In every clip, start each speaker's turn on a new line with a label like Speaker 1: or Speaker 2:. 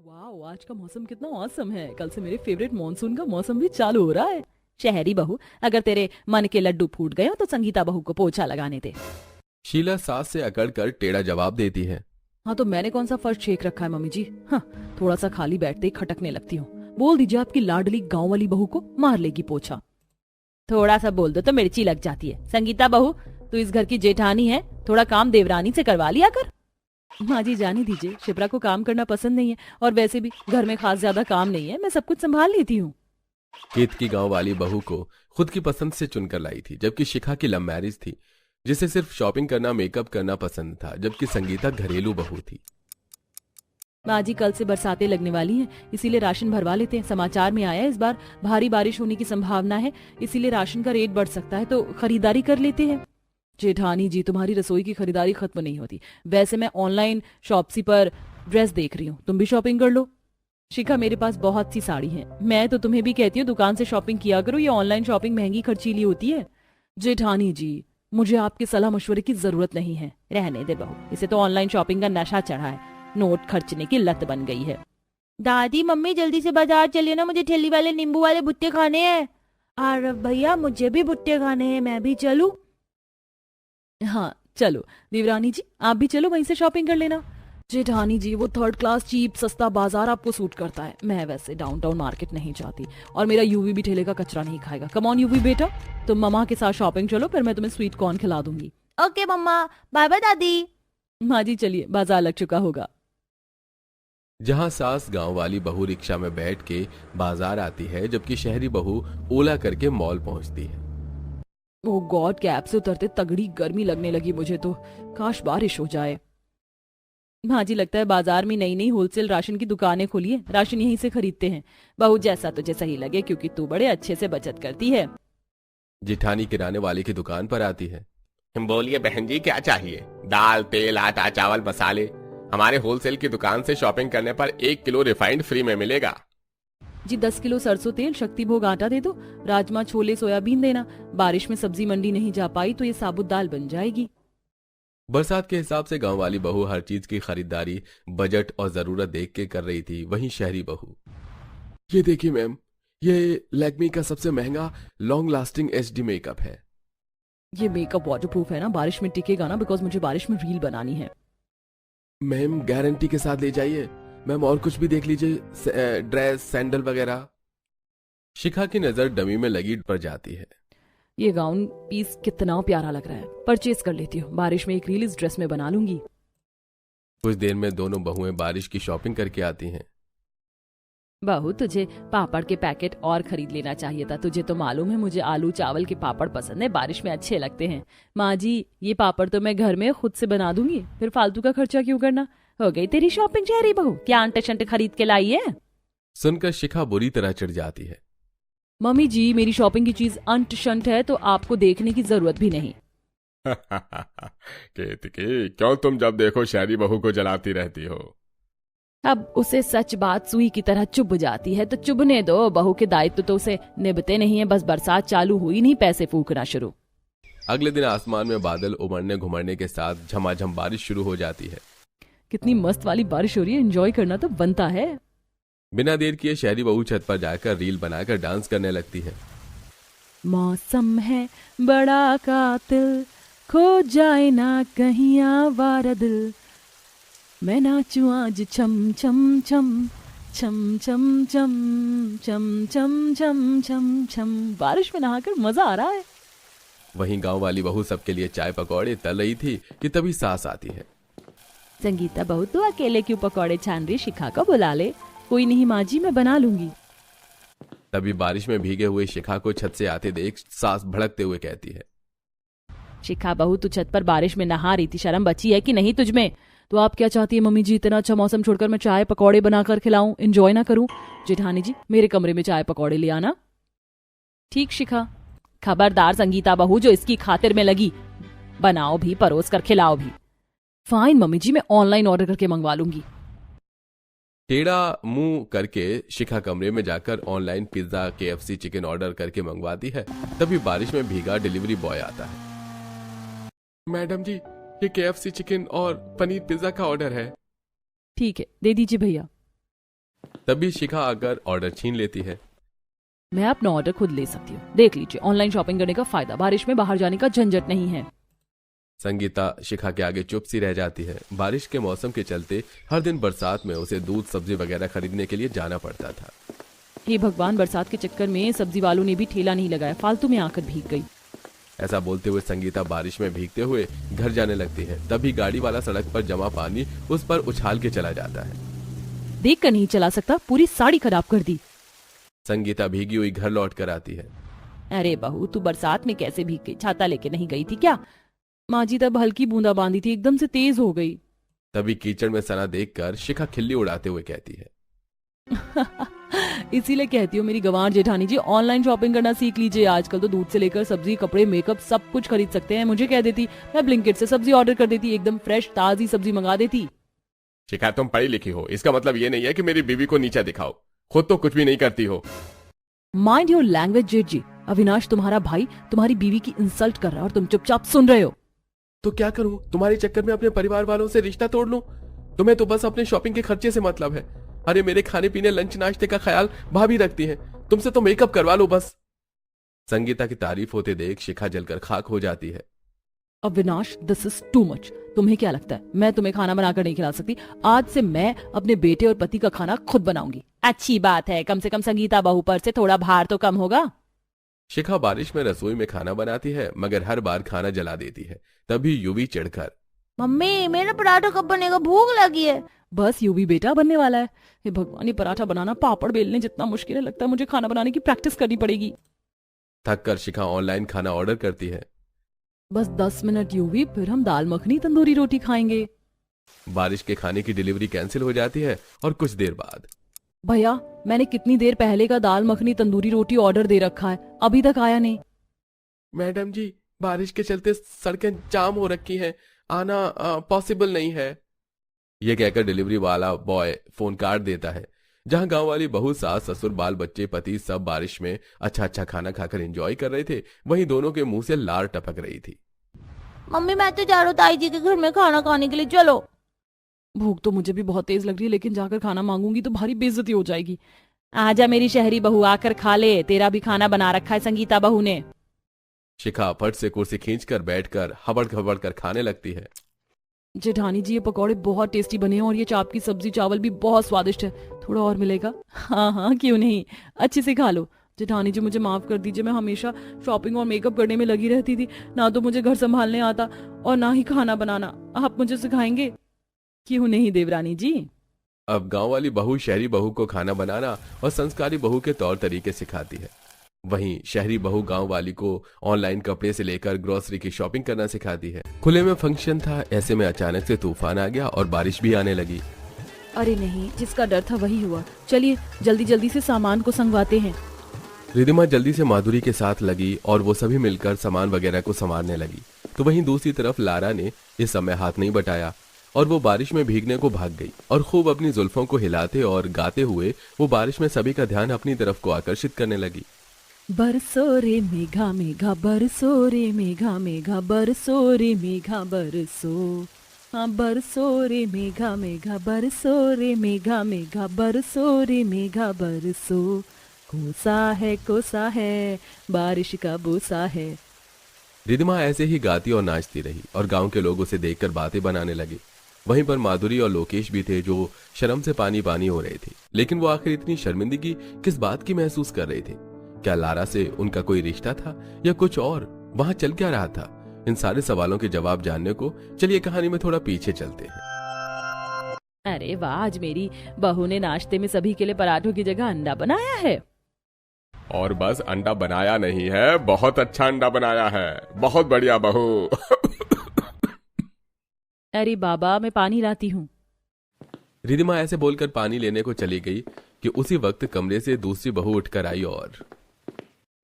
Speaker 1: वाह, आज का मौसम कितना औसम है। कल से मेरे फेवरेट मॉनसून का मौसम भी चालू हो रहा है। शहरी बहू, अगर तेरे मन के लड्डू फूट गए हो तो संगीता बहू को पोछा लगाने दे।
Speaker 2: शीला सास से अकड़ कर टेढ़ा जवाब देती है।
Speaker 1: हाँ तो मैंने कौन सा फर्श छेक रखा है मम्मी जी। हाँ, थोड़ा सा खाली बैठते ही खटकने लगती हूँ। बोल दीजिए आपकी लाडली गांव वाली बहू को मार लेगी पोछा। थोड़ा सा बोल दो तो मिर्ची लग जाती है। संगीता बहू, तू इस घर की जेठानी है, थोड़ा काम देवरानी से करवा लिया कर। माँ जी जाने दीजिए, शिप्रा को काम करना पसंद नहीं है और वैसे भी घर में खास ज्यादा काम नहीं है, मैं सब कुछ संभाल लेती हूँ।
Speaker 2: केत की गांव वाली बहू को खुद की पसंद से चुनकर लाई थी, जबकि शिखा की लव मैरिज थी जिसे सिर्फ शॉपिंग करना मेकअप करना पसंद था, जबकि संगीता घरेलू बहू थी।
Speaker 1: माँ जी कल से बरसातें लगने वाली हैं, इसीलिए राशन भरवा लेते हैं। समाचार में आया है इस बार भारी बारिश होने की संभावना है, इसीलिए राशन का रेट बढ़ सकता है, तो खरीदारी कर लेते हैं। जेठानी जी, तुम्हारी रसोई की खरीदारी खत्म नहीं होती। वैसे मैं ऑनलाइन शॉप्सी पर ड्रेस देख रही हूँ, तुम भी शॉपिंग कर लो। शिखा, मेरे पास बहुत सी साड़ी हैं, मैं तो तुम्हें भी कहती हूँ दुकान से शॉपिंग किया करो, ये ऑनलाइन शॉपिंग महंगी खर्चीली होती है। जेठानी जी, मुझे आपके सलाह मशवरे की जरूरत नहीं है, रहने दे बहू, इसे तो ऑनलाइन शॉपिंग का नशा चढ़ा है, नोट खर्चने की लत बन गई है। दादी मम्मी जल्दी से बाजार चलिए ना, मुझे ठेली वाले नींबू वाले भुट्टे खाने हैं। और भैया मुझे भी भुट्टे खाने हैं, मैं भी चलूं? हाँ चलो। देवरानी जी आप भी चलो, वहीं से शॉपिंग कर लेना। जेठानी जी, वो थर्ड क्लास चीप सस्ता बाजार आपको सूट करता है, मैं वैसे डाउनटाउन मार्केट नहीं जाती, और मेरा यूवी भी ठेले का कचरा नहीं खाएगा। कम ऑन यूवी बेटा, तुम मम्मा के साथ शॉपिंग चलो, फिर मैं तुम्हें स्वीट कॉर्न खिला दूंगी। ओके मम्मा, बाय बाय दादी। माँ जी चलिए, बाजार लग चुका होगा।
Speaker 2: जहां सास गांव वाली बहू रिक्शा में बैठ के बाजार आती है, जबकि शहरी बहू ओला करके मॉल पहुंचती है।
Speaker 1: ओ गॉड, कैब से उतरते तगड़ी गर्मी लगने लगी मुझे तो, काश बारिश हो जाए। हाँ जी, लगता है बाजार में नई नई होलसेल राशन की दुकानें खुली है, राशन यहीं से खरीदते हैं। बहू जैसा तुझे सही लगे, क्योंकि तू बड़े अच्छे से बचत करती है।
Speaker 2: जिठानी किराने वाले की दुकान पर आती है।
Speaker 3: बोलिए बहन जी, क्या चाहिए? दाल, तेल, आटा, चावल, मसाले। हमारे होलसेल की दुकान से शॉपिंग करने पर 1 किलो रिफाइंड फ्री में मिलेगा।
Speaker 1: जी 10 किलो सरसों तेल, शक्ति भोग आटा दे दो, राजमा छोले सोयाबीन देना। बारिश में सब्जी मंडी नहीं जा पाई तो ये साबुत दाल बन जाएगी।
Speaker 2: बरसात के हिसाब से गांव वाली बहू हर चीज की खरीदारी बजट और जरूरत देख के कर रही थी। वहीं शहरी बहू, ये देखिए मैम, ये लैक्मी का सबसे महंगा लॉन्ग लास्टिंग एचडी मेकअप है।
Speaker 1: ये मेकअप वाटरप्रूफ है ना, बारिश में टिकेगा ना, बिकॉज मुझे बारिश में रील बनानी है।
Speaker 2: मैम गारंटी के साथ ले जाइए। मैम और कुछ भी देख लीजिए, ड्रेस सैंडल वगैरह। शिखा की नजर डमी में लगी पर जाती है।
Speaker 1: ये गाउन पीस कितना प्यारा लग रहा है, परचेज कर लेती हूँ, बारिश में एक रील इस ड्रेस में बना लूंगी।
Speaker 2: कुछ देर में दोनों बहुएं बारिश की शॉपिंग करके आती हैं।
Speaker 1: बहू, तुझे पापड़ के पैकेट और खरीद लेना चाहिए था, तुझे तो मालूम है मुझे आलू चावल के पापड़ पसंद है, बारिश में अच्छे लगते हैं। माँ जी, ये पापड़ तो मैं घर में खुद से बना दूंगी, फिर फालतू का खर्चा क्यों करना। हो गई तेरी शॉपिंग शहरी बहू, क्या अंटे शंटे खरीद के लाई है?
Speaker 2: सुनकर शिखा बुरी तरह चिढ़ जाती है।
Speaker 1: मम्मी जी, मेरी शॉपिंग की चीज अंट शंट है तो आपको देखने की जरूरत भी नहीं।
Speaker 3: केतकी, क्यों तुम जब देखो शहरी बहू को जलाती रहती हो?
Speaker 1: अब उसे सच बात सुई की तरह चुभ जाती है तो चुभने दो, बहू के दायित्व तो उसे निभते नहीं है, बस बरसात चालू हुई नहीं पैसे फूकना शुरू।
Speaker 2: अगले दिन आसमान में बादल उमड़ने घुमड़ने के साथ झमाझम बारिश शुरू हो जाती है।
Speaker 1: कितनी मस्त वाली बारिश हो रही है, एंजॉय करना तो बनता है।
Speaker 2: बिना देर किए शहरी बहू छत पर जाकर रील बनाकर डांस करने लगती है।
Speaker 1: मौसम है बड़ा कातिल, खो जाए ना कहीं आवारा दिल, मैं नाचूं आज छम छम छम छम छम छम छम छम छम छम छम। बारिश में नहाकर मजा आ रहा है।
Speaker 2: वहीं गांव वाली बहू सबके लिए चाय पकौड़े तल रही थी कि तभी सास आती है।
Speaker 1: संगीता बहू, तो अकेले क्यों पकौड़े छान रही, शिखा को बुला ले। कोई नहीं माँ जी, मैं बना लूंगी।
Speaker 2: तभी बारिश में भीगे हुए शिखा को छत से आते देख सास भड़कते हुए कहती है।
Speaker 1: शिखा बहू, तू छत पर बारिश में नहा रही थी, शर्म बची है कि नहीं तुझमें? तो आप क्या चाहती है मम्मी जी, इतना अच्छा मौसम छोड़कर मैं चाय पकौड़े बनाकर खिलाऊं, एंजॉय ना करूं? जेठानी जी, मेरे कमरे में चाय पकौड़े ले आना। ठीक शिखा। खबरदार संगीता बहू, जो इसकी खातिर में लगी, बनाओ भी, परोस कर खिलाओ भी। फाइन मम्मी जी, मैं ऑनलाइन ऑर्डर करके मंगवा लूंगी।
Speaker 2: टेढ़ा मुंह करके शिखा कमरे में जाकर online pizza KFC chicken order करके मंगवाती है। तभी बारिश में भीगा डिलीवरी बॉय आता है। मैडम जी, ये केएफसी चिकन और पनीर पिज्जा का ऑर्डर है।
Speaker 1: ठीक है, दे दीजिए भैया।
Speaker 2: तभी शिखा आकर ऑर्डर छीन लेती है।
Speaker 1: मैं अपना ऑर्डर खुद ले सकती हूँ, देख लीजिए ऑनलाइन शॉपिंग करने का फायदा, बारिश में बाहर जाने का झंझट नहीं है।
Speaker 2: संगीता शिखा के आगे चुप सी रह जाती है। बारिश के मौसम के चलते हर दिन बरसात में उसे दूध सब्जी वगैरह खरीदने के लिए जाना पड़ता था।
Speaker 1: हे भगवान, बरसात के चक्कर में सब्जी वालों ने भी ठेला नहीं लगाया, फालतू में आकर भीग गई।
Speaker 2: ऐसा बोलते हुए संगीता बारिश में भीगते हुए घर जाने लगती है। तभी गाड़ी वाला सड़क पर जमा पानी उस पर उछाल के चला जाता है।
Speaker 1: देख कर नहीं चला सकता, पूरी साड़ी खराब कर दी।
Speaker 2: संगीता भीगी हुई घर लौट कर आती है।
Speaker 1: अरे बहू, तू बरसात में कैसे भीग गई? छाता लेके नहीं गई थी क्या? माँ जी तब हल्की बूंदा बांदी थी, एकदम से तेज हो गई।
Speaker 2: तभी कीचड़ में सना देखकर शिखा खिल्ली उड़ाते हुए कहती है।
Speaker 1: इसीलिए कहती हूँ मेरी गंवार जेठानी जी, ऑनलाइन शॉपिंग करना सीख लीजिए। आजकल तो दूध से लेकर सब्जी, कपड़े, मेकअप सब कुछ खरीद सकते हैं। मुझे कह देती, मैं ब्लिंकिट से सब्जी ऑर्डर कर देती, एकदम फ्रेश ताजी सब्जी मंगा देती।
Speaker 3: शिखा, तुम पढ़ी लिखी हो, इसका मतलब ये नहीं है कि मेरी बीवी को नीचा दिखाओ। खुद तो कुछ भी नहीं करती हो।
Speaker 1: माइंड योर लैंग्वेज जेठ जी। अविनाश तुम्हारा भाई तुम्हारी बीवी की इंसल्ट कर रहा है और तुम चुपचाप सुन रहे हो।
Speaker 2: तो क्या करूं? तुम्हारे चक्कर में अपने परिवार वालों से रिश्ता तोड़ लूं? तुम्हें तो बस अपने शॉपिंग के खर्चे से मतलब है। अरे मेरे खाने पीने, लंच नाश्ते का ख्याल भाभी रखती है। तुमसे तो मेकअप करवा लो बस। संगीता की तारीफ होते देख शिखा जलकर खाक हो जाती है।
Speaker 1: Avinash, this is too much. तुम्हें क्या लगता है मैं तुम्हें खाना बनाकर नहीं खिला सकती? आज से मैं अपने बेटे और पति का खाना खुद बनाऊंगी। अच्छी बात है, कम से कम संगीता बहू पर से थोड़ा भार तो कम होगा।
Speaker 2: शिखा बारिश में रसोई में खाना बनाती है, मगर हर बार खाना जला देती है। तभी युवी चिढ़कर,
Speaker 1: मम्मी मेरा पराठा कब बनेगा, भूख लगी है। बस युवी बेटा बनने वाला है। हे भगवान, ये पराठा बनाना पापड़ बेलने जितना मुश्किल है, लगता है मुझे खाना बनाने की प्रैक्टिस करनी पड़ेगी।
Speaker 2: थक कर शिखा ऑनलाइन खाना ऑर्डर करती है।
Speaker 1: बस 10 मिनट युवी, फिर हम दाल मखनी तंदूरी रोटी खाएंगे।
Speaker 2: बारिश के खाने की डिलीवरी कैंसिल हो जाती है और कुछ देर बाद,
Speaker 1: भैया मैंने कितनी देर पहले का दाल मखनी तंदूरी रोटी ऑर्डर दे रखा है, अभी तक आया नहीं।
Speaker 2: मैडम जी, बारिश के चलते सड़कें जाम हो रखी हैं, आना पॉसिबल नहीं है। यह कहकर डिलीवरी वाला बॉय फोन काट देता है। जहां गांव वाली बहू, सास, ससुर, बाल बच्चे, पति सब बारिश में अच्छा अच्छा खाना खाकर एंजॉय कर रहे थे, वहीं दोनों के मुंह से लार टपक रही थी।
Speaker 1: मम्मी मैं तो जा रहा हूँ ताई जी के घर में खाना खाने के लिए, चलो। भूख तो मुझे भी बहुत तेज लग रही है, लेकिन जाकर खाना मांगूंगी तो भारी बेइज्जती हो जाएगी। आजा मेरी शहरी बहू, आकर खा ले, तेरा भी खाना बना रखा है संगीता बहू ने।
Speaker 2: शिखा फट से कुर्सी खींचकर बैठकर हबड़ खबड़ कर खाने लगती है।
Speaker 1: जेठानी जी ये पकौड़े बहुत टेस्टी बने हैं और ये चाप की सब्जी चावल भी बहुत स्वादिष्ट है, थोड़ा और मिलेगा? हाँ हाँ क्यों नहीं, अच्छे से खा लो। जेठानी जी मुझे माफ कर दीजिए, मैं हमेशा शॉपिंग और मेकअप करने में लगी रहती थी, ना तो मुझे घर संभालने आता और ना ही खाना बनाना। आप मुझे सिखाएंगे? क्यों नहीं देवरानी जी।
Speaker 2: अब गांव वाली बहू शहरी बहू को खाना बनाना और संस्कारी बहू के तौर तरीके सिखाती है। वहीं शहरी बहू गांव वाली को ऑनलाइन कपड़े से लेकर ग्रोसरी की शॉपिंग करना सिखाती है। खुले में फंक्शन था, ऐसे में अचानक से तूफान आ गया और बारिश भी आने लगी।
Speaker 1: अरे नहीं, जिसका डर था वही हुआ। चलिए जल्दी जल्दी से सामान को संगवाते हैं।
Speaker 2: रिधिमा जल्दी से माधुरी के साथ लगी और वो सभी मिलकर सामान वगैरह को संवारने लगी। तो वहीं दूसरी तरफ लारा ने इस समय हाथ नहीं बटाया और वो बारिश में भीगने को भाग गई और खूब अपनी जुल्फों को हिलाते और गाते हुए वो बारिश में सभी का ध्यान अपनी तरफ को आकर्षित करने लगी।
Speaker 1: बरसो रे मेघा मेघा बरसो रे मेघा मेघा बरसो रे मेघा बरसो, हाँ बरसो रे मेघा मेघा बरसो रे मेघा मेघा बरसो रे मेघा बरसो, कोसा है बारिश का बोसा है।
Speaker 2: रिधिमा ऐसे ही गाती और नाचती रही और गांव के लोग उसे देखकर बातें बनाने लगे। वहीं पर माधुरी और लोकेश भी थे जो शर्म से पानी पानी हो रहे थे। लेकिन वो आखिर इतनी शर्मिंदगी किस बात की महसूस कर रहे थे? क्या लारा से उनका कोई रिश्ता था या कुछ और? वहां चल क्या रहा था? इन सारे सवालों के जवाब जानने को चलिए कहानी में थोड़ा पीछे चलते हैं।
Speaker 1: अरे वाह, आज मेरी बहू ने नाश्ते में सभी के लिए पराठों की जगह अंडा बनाया है।
Speaker 3: और बस अंडा बनाया नहीं है, बहुत अच्छा अंडा बनाया है, बहुत बढ़िया बहू।
Speaker 1: अरे बाबा मैं पानी लाती हूँ।
Speaker 2: रिधिमा ऐसे बोलकर पानी लेने को चली गई कि उसी वक्त कमरे से दूसरी बहू उठकर आई और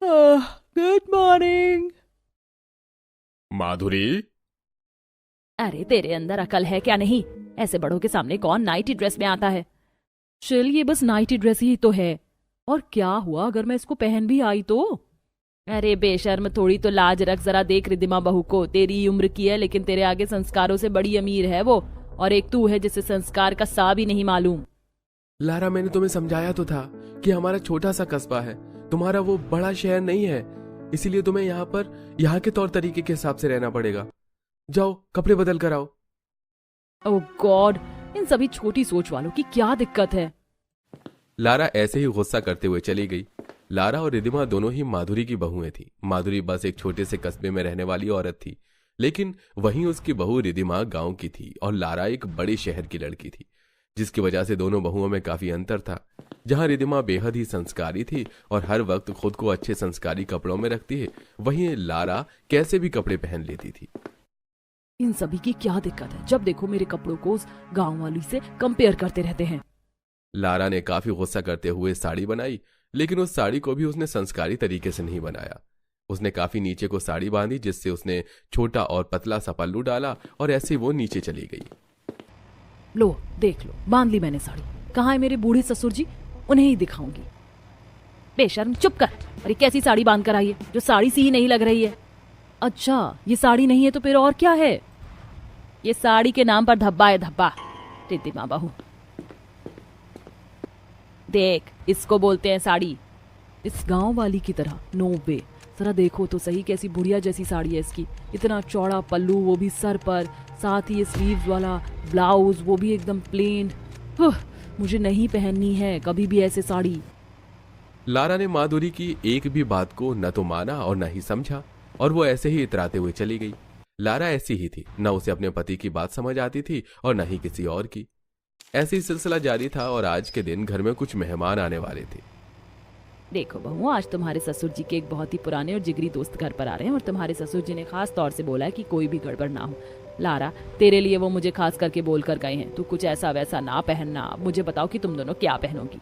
Speaker 1: गुड मॉर्निंग।
Speaker 3: माधुरी,
Speaker 1: अरे तेरे अंदर अकल है क्या नहीं? ऐसे बड़ों के सामने कौन नाइटी ड्रेस में आता है? चल ये बस नाइटी ड्रेस ही तो है, और क्या हुआ अगर मैं इसको पहन भी आई तो? अरे बेशर्म, थोड़ी तो लाज रख, जरा देख रिधिमा बहू को, तेरी उम्र की है लेकिन तेरे आगे संस्कारों से बड़ी अमीर है वो, और एक तू है जिसे संस्कार का सा भी नहीं मालूम।
Speaker 2: लारा, मैंने तुम्हें समझाया तो था कि हमारा छोटा सा कस्बा है, तुम्हारा वो बड़ा शहर नहीं है, इसीलिए तुम्हें यहाँ के तौर तरीके के हिसाब से रहना पड़ेगा। जाओ कपड़े बदल कर आओ।
Speaker 1: ओह गॉड, इन सभी छोटी सोच वालों की क्या दिक्कत है।
Speaker 2: लारा ऐसे ही गुस्सा करते हुए चली गई। लारा और रिद्धिमा दोनों ही माधुरी की बहुएं थी। माधुरी बस एक छोटे से कस्बे में रहने वाली औरत थी, लेकिन वहीं उसकी बहू रिद्धिमा गांव की थी और लारा एक बड़े शहर की लड़की थी, जिसकी वजह से दोनों बहुओं में काफी अंतर था। जहां रिद्धिमा बेहद ही संस्कारी थी और हर वक्त खुद को अच्छे संस्कारी कपड़ों में रखती है, वहीं लारा कैसे भी कपड़े पहन लेती थी।
Speaker 1: इन सभी की क्या दिक्कत है, जब देखो मेरे कपड़ों को उस गांव वाली से कंपेयर करते रहते हैं।
Speaker 2: लारा ने काफी गुस्सा करते हुए साड़ी बनाई, लेकिन उस साड़ी को भी उसने संस्कारी तरीके से नहीं बनाया। उसने काफी नीचे को साड़ी बांधी, जिससे उसने छोटा और पतला सा पल्लू डाला और ऐसे वो नीचे चली गई।
Speaker 1: लो देख लो, बांध ली मैंने साड़ी। कहाँ है मेरे बूढ़े ससुर जी, उन्हें ही दिखाऊंगी। बेशर्म, चुप कर। अरे कैसी साड़ी बांध कर आई है जो साड़ी सी ही नहीं लग रही है। अच्छा ये साड़ी नहीं है तो फिर और क्या है? ये साड़ी के नाम पर धब्बा है, धब्बा। रिद्धिमा बहू देख, इसको बोलते हैं साड़ी। इस गांव वाली की तरह नो वे। जरा देखो तो सही कैसी बुढ़िया जैसी साड़ी है इसकी। इतना चौड़ा पल्लू, वो भी सर पर, साथ ही स्लीव्स वाला ब्लाउज, वो भी एकदम प्लेन। मुझे नहीं पहननी है कभी भी ऐसे साड़ी।
Speaker 2: लारा ने माधुरी की एक भी बात को न तो माना और न ही समझा, और वो ऐसे ही इतराते हुए चली गई। लारा ऐसी ही थी, न उसे अपने पति की बात समझ आती थी और न ही किसी और की। ऐसी सिलसिला जारी था और आज के दिन घर में कुछ मेहमान आने वाले थे।
Speaker 1: देखो बहू, आज तुम्हारे ससुर जी के एक बहुत ही पुराने और जिगरी दोस्त घर पर आ रहे हैं और तुम्हारे ससुर जी ने खास तौर से बोला है कि कोई भी गड़बड़ ना हो। लारा, तेरे लिए वो मुझे खास करके बोल कर गए हैं, तू कुछ ऐसा वैसा ना पहनना। मुझे बताओ कि तुम दोनों क्या पहनोगी।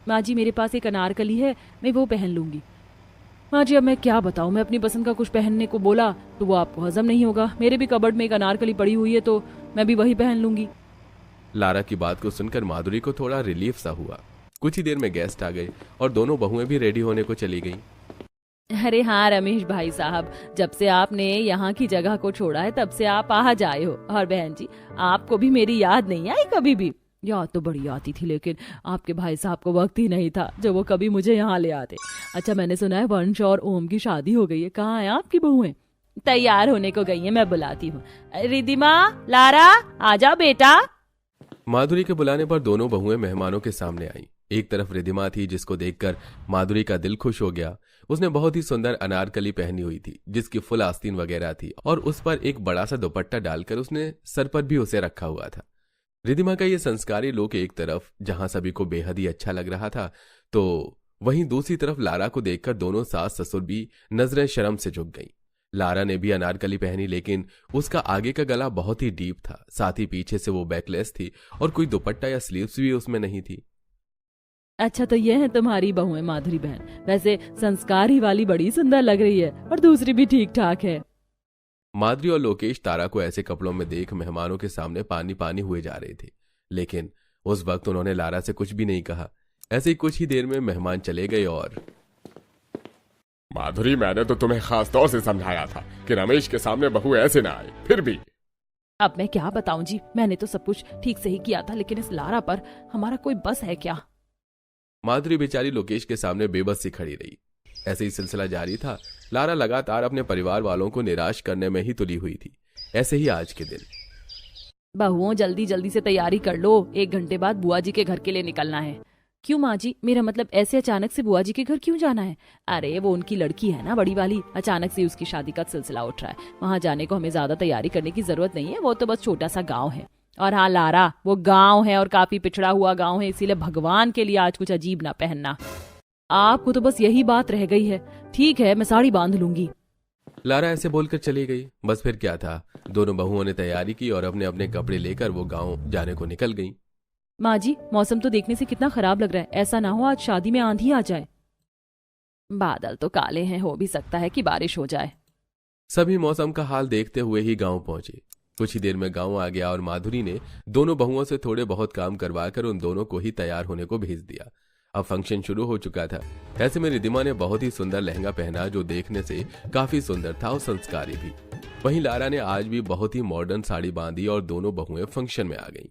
Speaker 1: माँ जी मेरे पास एक अनारकली है, मैं वो पहन लूंगी। माँ जी अब मैं क्या बताऊँ, मैं अपनी पसंद का कुछ पहनने को बोला तो वो आपको हजम नहीं होगा। मेरे भी कबर्ड में एक अनारकली पड़ी हुई है तो मैं भी वही पहन लूंगी।
Speaker 2: लारा की बात को सुनकर माधुरी को थोड़ा रिलीफ सा हुआ। कुछ ही देर में गेस्ट आ गए और दोनों बहुएं भी रेडी होने को चली गईं।
Speaker 1: अरे हाँ रमेश भाई साहब, जब से आपने यहाँ की जगह को छोड़ा है तब से आप आ जाए हो। और बहन जी, आपको भी मेरी याद नहीं आई कभी भी? याद तो बड़ी आती थी, लेकिन आपके भाई साहब को वक्त ही नहीं था जो वो कभी मुझे यहाँ ले आते। अच्छा मैंने सुना है वंश और ओम की शादी हो गई है, कहाँ है आपकी बहुएं? तैयार होने को गई है, मैं बुलाती हूँ। रिद्धिमा, लारा, आ जाओ बेटा।
Speaker 2: माधुरी के बुलाने पर दोनों बहुएं मेहमानों के सामने आईं। एक तरफ रिद्धिमा थी, जिसको देखकर माधुरी का दिल खुश हो गया। उसने बहुत ही सुंदर अनारकली पहनी हुई थी, जिसकी फुल आस्तीन वगैरह थी, और उस पर एक बड़ा सा दुपट्टा डालकर उसने सर पर भी उसे रखा हुआ था। रिद्धिमा का ये संस्कारी लुक एक तरफ जहां सभी को बेहद ही अच्छा लग रहा था, तो वहीं दूसरी तरफ लारा को देखकर दोनों सास ससुर भी नजरें शर्म से झुक गईं। लारा ने भी अनारकली पहनी, लेकिन उसका आगे का गला बहुत ही डीप था, साथ ही पीछे से वो बैकलेस थी और कोई दुपट्टा या स्लीव्स भी उसमें नहीं थी।
Speaker 1: अच्छा तो ये है तुम्हारी बहुएं माधुरी बहन। वैसे संस्कारी वाली बड़ी सुंदर लग रही है और दूसरी भी ठीक ठाक है।
Speaker 2: माधुरी और लोकेश तारा को ऐसे कपड़ों में देख मेहमानों के सामने पानी पानी हुए जा रहे थे, लेकिन उस वक्त उन्होंने लारा से कुछ भी नहीं कहा। ऐसे ही कुछ ही देर में मेहमान चले गए और
Speaker 3: माधुरी, मैंने तो तुम्हें खास तौर से समझाया था कि रमेश के सामने बहू ऐसे ना आए, फिर भी।
Speaker 1: अब मैं क्या बताऊं जी, मैंने तो सब कुछ ठीक से ही किया था, लेकिन इस लारा पर हमारा कोई बस है क्या?
Speaker 2: माधुरी बेचारी लोकेश के सामने बेबस सी खड़ी रही। ऐसे ही सिलसिला जारी था। लारा लगातार अपने परिवार वालों को निराश करने में ही तुली हुई थी। ऐसे ही आज के दिन।
Speaker 1: बहुओं जल्दी जल्दी से तैयारी कर लो, 1 घंटे बाद बुआ जी के घर के लिए निकलना है। क्यों माँ जी, मेरा मतलब ऐसे अचानक से बुआ जी के घर क्यों जाना है? अरे वो उनकी लड़की है ना, बड़ी वाली, अचानक से उसकी शादी का सिलसिला उठ रहा है। वहाँ जाने को हमें ज्यादा तैयारी करने की जरूरत नहीं है, वो तो बस छोटा सा गाँव है। और हाँ लारा, वो गाँव है और काफी पिछड़ा हुआ गाँव है, इसीलिए भगवान के लिए आज कुछ अजीब ना पहनना। आपको तो बस यही बात रह गई है। ठीक है, मैं साड़ी बांध लूंगी।
Speaker 2: लारा ऐसे बोलकर चली गई। बस फिर क्या था, दोनों बहुओं ने तैयारी की और अपने अपने कपड़े लेकर वो गांव जाने को निकल गईं।
Speaker 1: माँ जी, मौसम तो देखने से कितना खराब लग रहा है, ऐसा ना हो आज शादी में आंधी आ जाए। बादल तो काले हैं, हो भी सकता है कि बारिश हो जाए।
Speaker 2: सभी मौसम का हाल देखते हुए ही गांव पहुंचे। कुछ ही देर में गांव आ गया और माधुरी ने दोनों बहुओं से थोड़े बहुत काम करवाकर उन दोनों को ही तैयार होने को भेज दिया। अब फंक्शन शुरू हो चुका था। ऐसे में रिद्धिमा ने बहुत ही सुंदर लहंगा पहना, जो देखने से काफी सुंदर था और संस्कारी भी। वहीं लारा ने आज भी बहुत ही मॉडर्न साड़ी बांधी और दोनों बहुएं फंक्शन में आ गईं।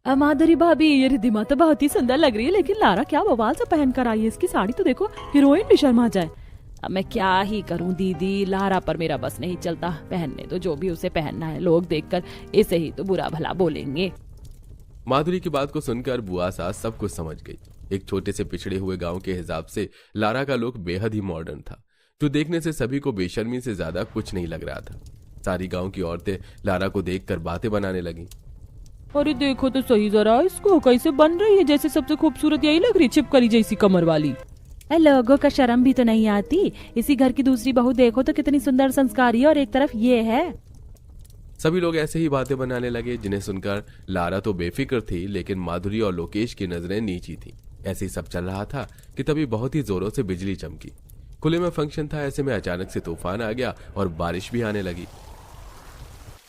Speaker 1: माधुरी भाभी, ये रिद्धिमा तो बहुत ही सुंदर लग रही है, लेकिन लारा क्या बवाल सा पहन कर आई है। इसकी साड़ी तो देखो, हीरोइन भी शर्मा जाए। अब मैं क्या ही करूं दीदी, लारा पर मेरा बस नहीं चलता। पहनने तो जो भी उसे पहनना है, लोग देखकर इसे ही तो बुरा भला बोलेंगे।
Speaker 2: माधुरी की बात को सुनकर बुआ सास सब कुछ समझ गई। एक छोटे से पिछड़े हुए गांव के हिसाब से लारा का लुक बेहद ही मॉडर्न था, जो देखने से सभी को बेशर्मी से ज्यादा कुछ नहीं लग रहा था। सारी गांव की औरतें लारा को देखकर बातें बनाने लगी।
Speaker 1: अरे देखो तो सही जरा, इसको कैसे बन रही है, जैसे सबसे खूबसूरत यही लग रही, छिपकली जैसी कमर वाली। लोगों का शर्म भी तो नहीं आती। इसी घर की दूसरी बहू देखो तो कितनी सुंदर संस्कारी है, और एक तरफ ये है।
Speaker 2: सभी लोग ऐसे ही बातें बनाने लगे, जिन्हें सुनकर लारा तो बेफिक्र थी, लेकिन माधुरी और लोकेश की नजरें नीची थी। ऐसे ही सब चल रहा था कि तभी बहुत ही जोरों से बिजली चमकी। खुले में फंक्शन था, ऐसे में अचानक से तूफान आ गया और बारिश भी आने लगी।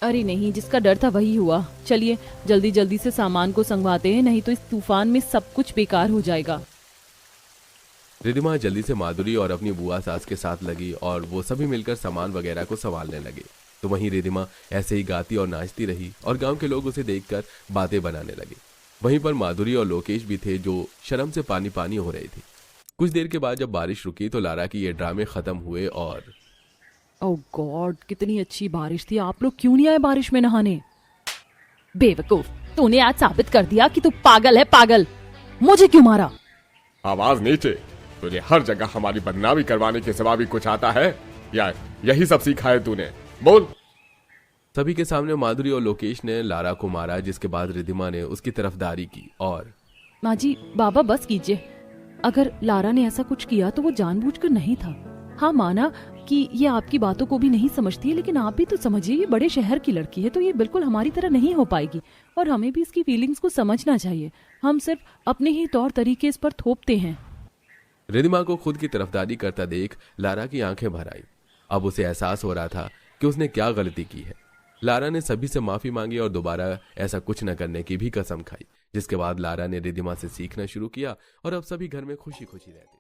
Speaker 1: अरे नहीं, जिसका डर था वही हुआ। चलिए जल्दी जल्दी से सामान को संगवाते हैं, नहीं तो इस तूफान में सब कुछ बेकार हो जाएगा।
Speaker 2: रिद्धिमा जल्दी से माधुरी और अपनी बुआ सास के साथ लगी और वो सभी मिलकर सामान वगैरह को संभालने लगे। तो वहीं रिद्धिमा ऐसे ही गाती और नाचती रही और गांव के लोग उसे देखकर बातें बनाने लगे। वहीं पर माधुरी और लोकेश भी थे, जो शर्म से पानी पानी हो रहे थे। कुछ देर के बाद जब बारिश रुकी तो लारा की ये ड्रामे खत्म हुए और
Speaker 1: ओह गॉड, कितनी अच्छी बारिश थी। आप लोग क्यों नहीं आए बारिश में नहाने? बेवकूफ, तूने आज साबित कर दिया कि तू पागल है, पागल। मुझे क्यों मारा?
Speaker 3: आवाज नीचे। तुझे हर जगह हमारी बदनामी करवाने के सिवा भी कुछ आता है, या यही सब सीखा है तूने? बोल।
Speaker 2: सभी के सामने माधुरी और लोकेश ने लारा को मारा, जिसके बाद रिद्धिमा ने उसकी तरफदारी की और
Speaker 1: माँ जी, बाबा बस कीजिए। अगर लारा ने ऐसा कुछ किया तो वो जानबूझकर नहीं था। हाँ, माना कि ये आपकी बातों को भी नहीं समझती है, लेकिन आप भी तो समझिए, ये बड़े शहर की लड़की है, तो ये बिल्कुल हमारी तरह नहीं हो पाएगी। और हमें भी इसकी फीलिंग्स को समझना चाहिए। हम सिर्फ अपने ही तौर तरीके इस पर थोपते हैं।
Speaker 2: रिद्धिमा को खुद की तरफदारी करता देख लारा की आंखें भर आई। अब उसे एहसास हो रहा था कि उसने क्या गलती की है। लारा ने सभी से माफी मांगी और दोबारा ऐसा कुछ न करने की भी कसम खाई, जिसके बाद लारा ने रिद्धिमा से सीखना शुरू किया और अब सभी घर में खुशी खुशी रहते।